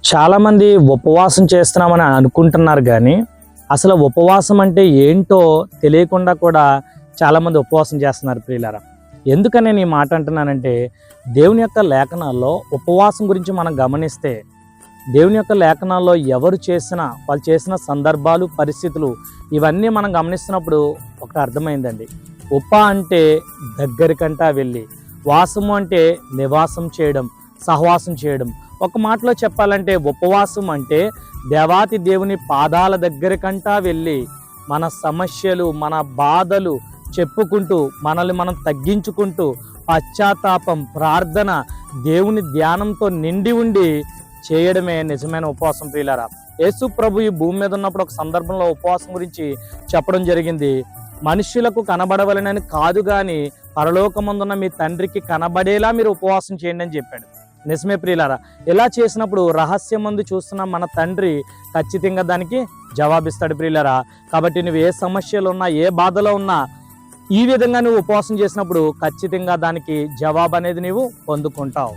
చాలామంది ఉపవాసం చేస్తున్నామని అనుకుంటున్నారు కానీ అసలు ఉపవాసం అంటే ఏంటో తెలియకుండా కూడా చాలామంది ఉపవాసం చేస్తున్నారు ప్రియులారా. ఎందుకని నేను ఈ మాట అంటున్నానంటే, దేవుని యొక్క లేఖనాల్లో ఉపవాసం గురించి మనం గమనిస్తే, దేవుని యొక్క లేఖనాల్లో ఎవరు వాళ్ళు చేసిన సందర్భాలు, పరిస్థితులు ఇవన్నీ మనం గమనిస్తున్నప్పుడు ఒకటి అర్థమైందండి. అంటే దగ్గరికంటా వెళ్ళి, వాసము అంటే నివాసం చేయడం, సహవాసం చేయడం. ఒక మాటలో చెప్పాలంటే ఉపవాసం అంటే దేవాతి దేవుని పాదాల దగ్గరకంటా వెళ్ళి మన సమస్యలు, మన బాధలు చెప్పుకుంటూ, మనల్ని మనం తగ్గించుకుంటూ, పశ్చాత్తాపం, ప్రార్థన, దేవుని ధ్యానంతో నిండి ఉండి చేయడమే నిజమైన ఉపవాసం ప్రియులారా. యేసు ప్రభు ఈ భూమి మీద ఉన్నప్పుడు ఒక సందర్భంలో ఉపవాసం గురించి చెప్పడం జరిగింది. మనుష్యులకు కనబడవలనని కాదు కానీ పరలోకమందున్న మీ తండ్రికి కనబడేలా మీరు ఉపవాసం చేయండి అని చెప్పాడు. నిజమే ప్రియులారా. ఇలా చేసినప్పుడు రహస్యమందు చూస్తున్న మన తండ్రి ఖచ్చితంగా దానికి జవాబిస్తాడు ప్రియులారా. కాబట్టి నువ్వు ఏ సమస్యలు ఉన్నా, ఏ బాధలో ఉన్నా, ఈ విధంగా నువ్వు ఉపవాసం చేసినప్పుడు ఖచ్చితంగా దానికి జవాబు అనేది నీవు పొందుకుంటావు.